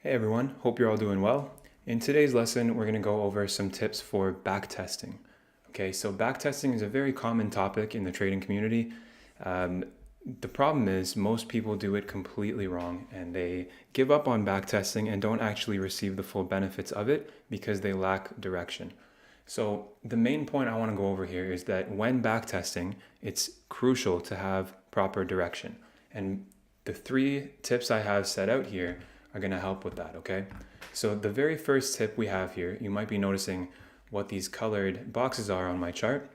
Hey everyone, hope you're all doing well. In today's lesson, we're going to go over some tips for backtesting. Okay, so backtesting is a very common topic in the trading community. The problem is most people do it completely wrong and they give up on backtesting and don't actually receive the full benefits of it because they lack direction. So the main point I want to go over here is that when backtesting, it's crucial to have proper direction. And the 3 tips I have set out here are going to help with that, okay? So the very first tip we have here, you might be noticing what these colored boxes are on my chart.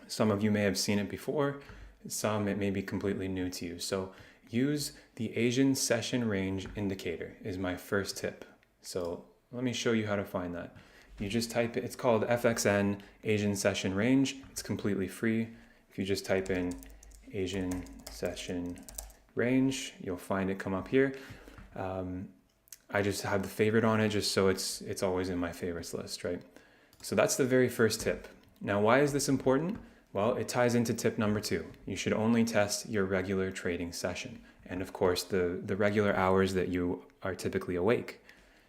Some of you may have seen it before, some it may be completely new to you. So use the Asian Session Range Indicator is my first tip. So let me show you how to find that. You just type it, it's called FXN Asian Session Range. It's completely free. If you just type in Asian Session Range, you'll find it come up here. I just have the favorite on it just so it's always in my favorites list, right? So that's the very first tip. Now, why is this important? Well, it ties into tip number 2. You should only test your regular trading session. And of course, the regular hours that you are typically awake.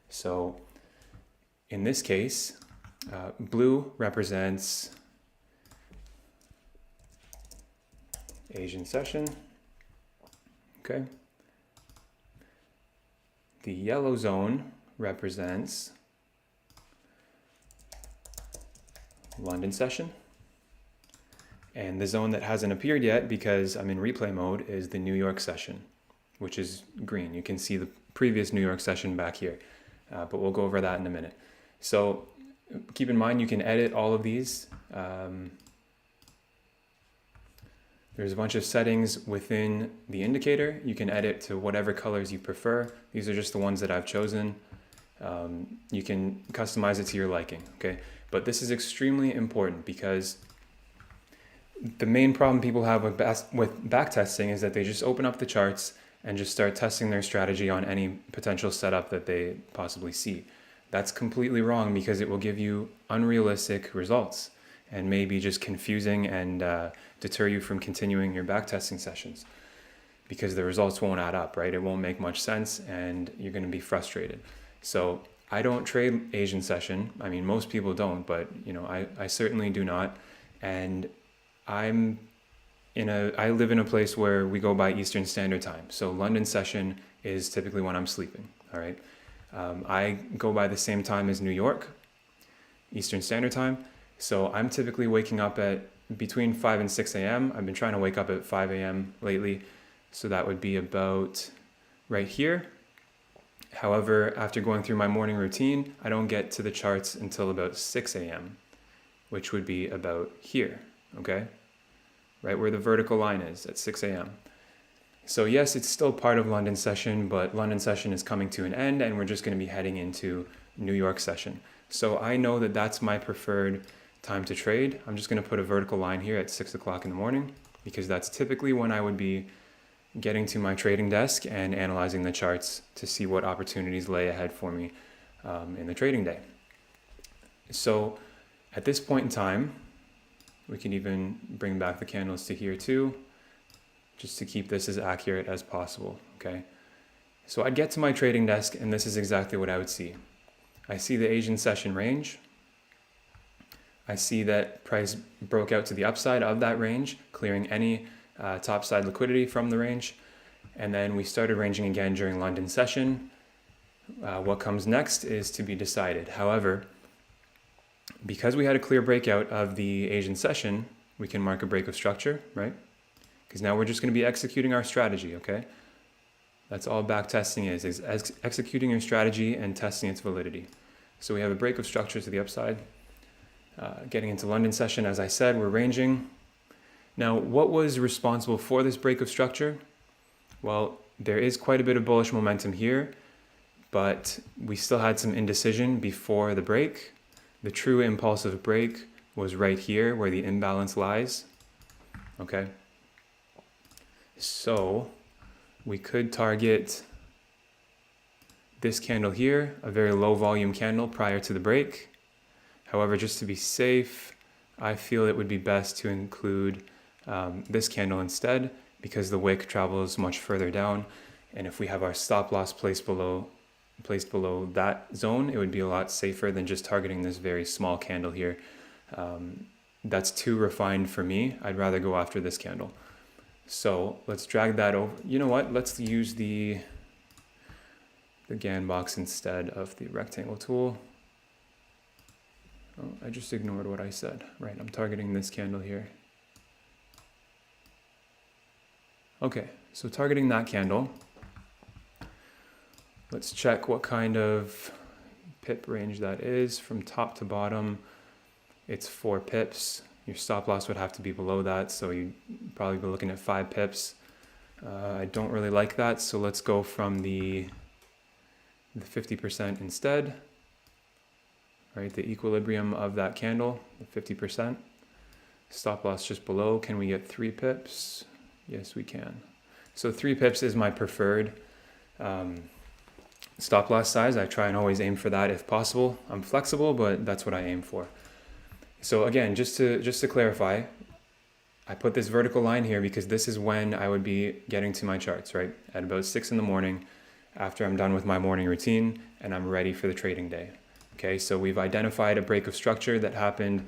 So in this case, blue represents Asian session, okay? The yellow zone represents London session. And the zone that hasn't appeared yet because I'm in replay mode is the New York session, which is green. You can see the previous New York session back here, but we'll go over that in a minute. So keep in mind you can edit all of these. There's a bunch of settings within the indicator. You can edit to whatever colors you prefer. These are just the ones that I've chosen. You can customize it to your liking, okay? But this is extremely important because the main problem people have with backtesting is that they just open up the charts and just start testing their strategy on any potential setup that they possibly see. That's completely wrong because it will give you unrealistic results and maybe just confusing and deter you from continuing your backtesting sessions because the results won't add up, right? It won't make much sense and you're going to be frustrated. So I don't trade Asian session. I mean, most people don't, but you know, I certainly do not. And I live in a place where we go by Eastern Standard Time. So London session is typically when I'm sleeping, all right? I go by the same time as New York, Eastern Standard Time. So I'm typically waking up at between 5 and 6 a.m. I've been trying to wake up at 5 a.m. lately. So that would be about right here. However, after going through my morning routine, I don't get to the charts until about 6 a.m., which would be about here, okay? Right where the vertical line is at 6 a.m. So yes, it's still part of London session, but London session is coming to an end and we're just going to be heading into New York session. So I know that that's my preferred time to trade. I'm just going to put a vertical line here at 6 o'clock in the morning because that's typically when I would be getting to my trading desk and analyzing the charts to see what opportunities lay ahead for me in the trading day. So at this point in time, we can even bring back the candles to here too, just to keep this as accurate as possible, okay? So I'd get to my trading desk and this is exactly what I would see. I see the Asian session range. I see that price broke out to the upside of that range, clearing any topside liquidity from the range. And then we started ranging again during London session. What comes next is to be decided. However, because we had a clear breakout of the Asian session, we can mark a break of structure, right? Because now we're just going to be executing our strategy, okay? That's all backtesting is executing your strategy and testing its validity. So we have a break of structure to the upside. Getting into London session, as I said, we're ranging. Now, what was responsible for this break of structure? Well, there is quite a bit of bullish momentum here, but we still had some indecision before the break. The true impulsive break was right here where the imbalance lies, okay? So we could target this candle here, a very low volume candle prior to the break. However, just to be safe, I feel it would be best to include this candle instead because the wick travels much further down. And if we have our stop loss placed below placed below that zone, it would be a lot safer than just targeting this very small candle here. That's too refined for me. I'd rather go after this candle. So let's drag that over. You know what? Let's use the GAN box instead of the rectangle tool. Oh, I just ignored what I said. Right, I'm targeting this candle here. Okay, so targeting that candle. Let's check what kind of pip range that is from top to bottom. It's 4 pips. Your stop loss would have to be below that, so you'd probably be looking at 5 pips. I don't really like that, so let's go from the 50% instead. Right, the equilibrium of that candle, the 50%. Stop loss just below. Can we get 3 pips? Yes, we can. So 3 pips is my preferred stop loss size. I try and always aim for that if possible. I'm flexible, but that's what I aim for. So again, just to clarify, I put this vertical line here because this is when I would be getting to my charts, right? At about 6 in the morning, after I'm done with my morning routine and I'm ready for the trading day. Okay, so we've identified a break of structure that happened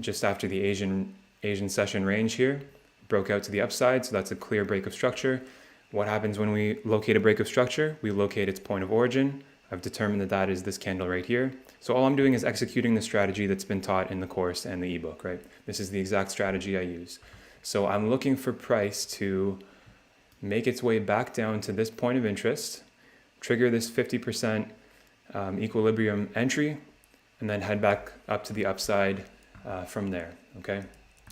just after the Asian session range here. Broke out to the upside, so that's a clear break of structure. What happens when we locate a break of structure? We locate its point of origin. I've determined that that is this candle right here. So all I'm doing is executing the strategy that's been taught in the course and the ebook, right? This is the exact strategy I use. So I'm looking for price to make its way back down to this point of interest, trigger this 50% equilibrium entry, and then head back up to the upside from there, okay?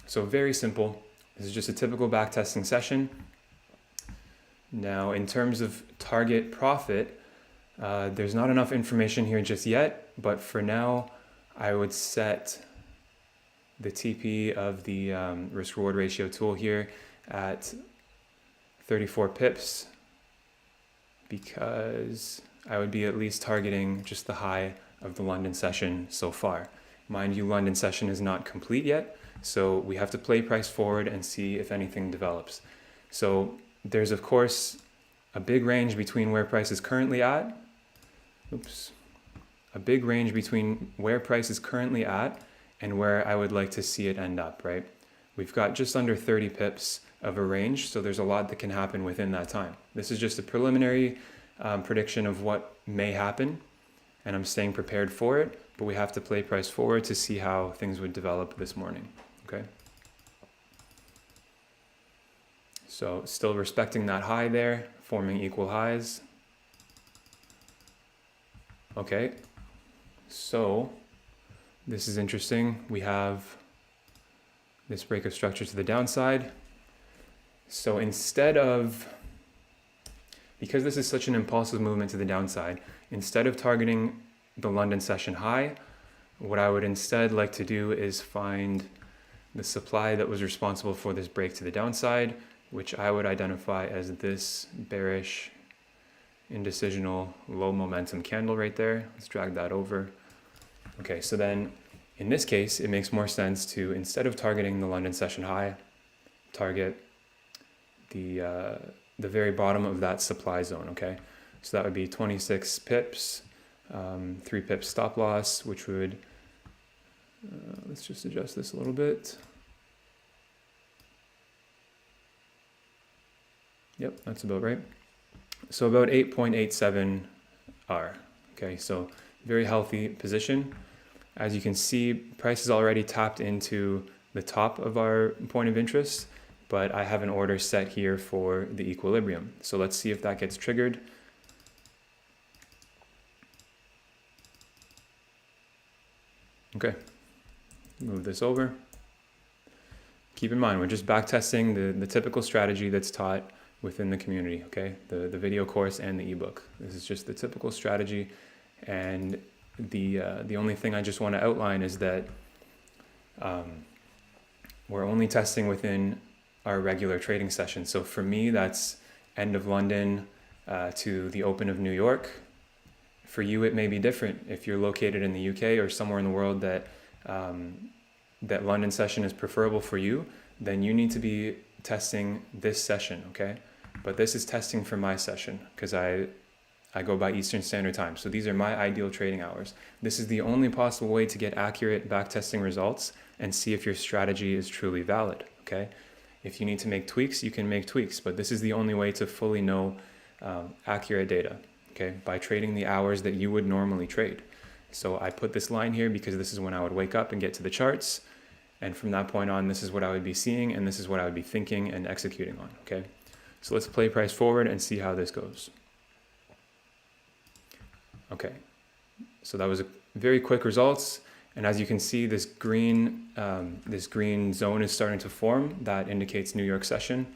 So very simple. This is just a typical backtesting session. Now, in terms of target profit, there's not enough information here just yet, but for now, I would set the TP of the risk-reward ratio tool here at 34 pips because I would be at least targeting just the high of the London session so far. Mind you, London session is not complete yet, so we have to play price forward and see if anything develops. So there's, of course, a big range between where price is currently at. A big range between where price is currently at and where I would like to see it end up, right? We've got just under 30 pips of a range, so there's a lot that can happen within that time. This is just a preliminary prediction of what may happen, and I'm staying prepared for it, but we have to play price forward to see how things would develop this morning, okay? So still respecting that high there, forming equal highs. Okay, so this is interesting. We have this break of structure to the downside. So instead of, because this is such an impulsive movement to the downside, instead of targeting the London session high, what I would instead like to do is find the supply that was responsible for this break to the downside, which I would identify as this bearish indecisional low momentum candle right there. Let's drag that over. Okay, so then in this case, it makes more sense to, instead of targeting the London session high, target the very bottom of that supply zone, okay? So that would be 26 pips, 3 pips stop loss, which would, let's just adjust this a little bit. Yep, that's about right. So about 8.87 R, okay? So very healthy position. As you can see, price is already tapped into the top of our point of interest, but I have an order set here for the equilibrium. So let's see if that gets triggered. Okay, move this over. Keep in mind, we're just backtesting the typical strategy that's taught within the community, okay? The video course and the ebook. This is just the typical strategy, and the only thing I just want to outline is that we're only testing within our regular trading session. So for me, that's end of London to the open of New York. For you, it may be different. If you're located in the UK or somewhere in the world that that London session is preferable for you, then you need to be testing this session, okay? But this is testing for my session because I I go by Eastern Standard Time. So these are my ideal trading hours. This is the only possible way to get accurate backtesting results and see if your strategy is truly valid, okay? If you need to make tweaks, you can make tweaks, but this is the only way to fully know accurate data, okay? By trading the hours that you would normally trade. So I put this line here because this is when I would wake up and get to the charts. And from that point on, this is what I would be seeing and this is what I would be thinking and executing on, okay? So let's play price forward and see how this goes. Okay, so that was a very quick results. And as you can see, this green zone is starting to form. That indicates New York session.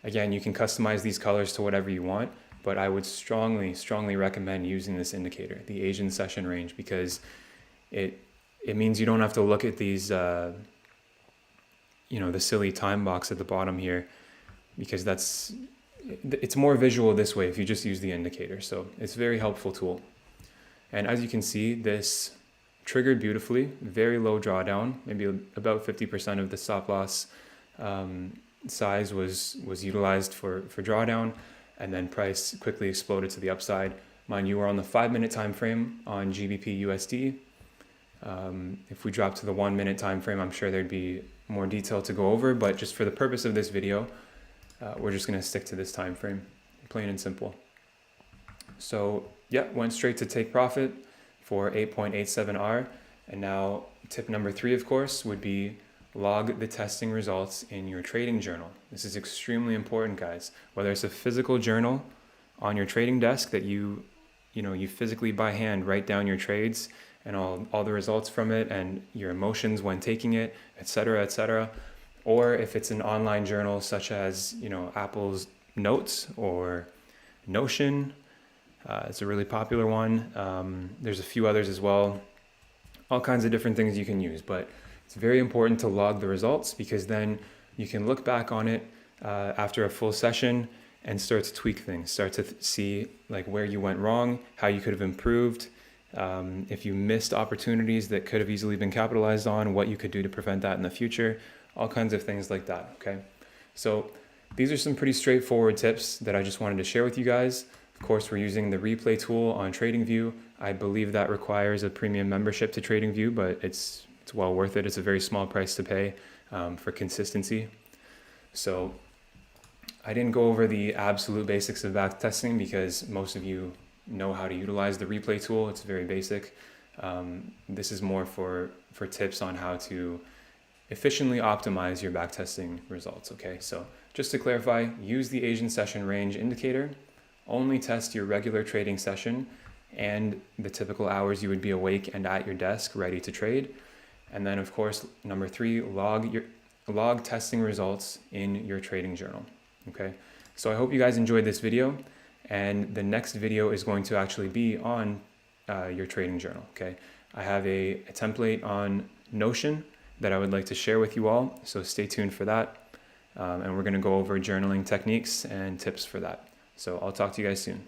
Again, you can customize these colors to whatever you want, but I would strongly, strongly recommend using this indicator, the Asian session range, because it means you don't have to look at these, the silly time box at the bottom here, because it's more visual this way if you just use the indicator. So it's a very helpful tool. And as you can see, this triggered beautifully, very low drawdown, maybe about 50% of the stop loss size was utilized for drawdown, and then price quickly exploded to the upside. Mind you, we're on the 5-minute time frame on GBP USD. If we drop to the 1-minute time frame, I'm sure there'd be more detail to go over, but just for the purpose of this video, we're just going to stick to this time frame, plain and simple. So yeah, went straight to take profit for 8.87R. And now tip number 3, of course, would be log the testing results in your trading journal. This is extremely important, guys. Whether it's a physical journal on your trading desk that you physically by hand write down your trades and all the results from it and your emotions when taking it, etc., or if it's an online journal such as Apple's Notes or Notion. It's a really popular one. There's a few others as well. All kinds of different things you can use, but it's very important to log the results, because then you can look back on it after a full session and start to tweak things, start to see like where you went wrong, how you could have improved, if you missed opportunities that could have easily been capitalized on, what you could do to prevent that in the future, all kinds of things like that, okay? So these are some pretty straightforward tips that I just wanted to share with you guys. Of course, we're using the replay tool on TradingView. I believe that requires a premium membership to TradingView, but it's well worth it. It's a very small price to pay for consistency. So I didn't go over the absolute basics of backtesting because most of you know how to utilize the replay tool. It's very basic. This is more for tips on how to efficiently optimize your backtesting results, okay? So just to clarify, use the Asian session range indicator. Only test your regular trading session and the typical hours you would be awake and at your desk ready to trade. And then of course, number 3, log testing results in your trading journal, okay? So I hope you guys enjoyed this video, and the next video is going to actually be on your trading journal, okay? I have a template on Notion that I would like to share with you all, so stay tuned for that. And we're gonna go over journaling techniques and tips for that. So I'll talk to you guys soon.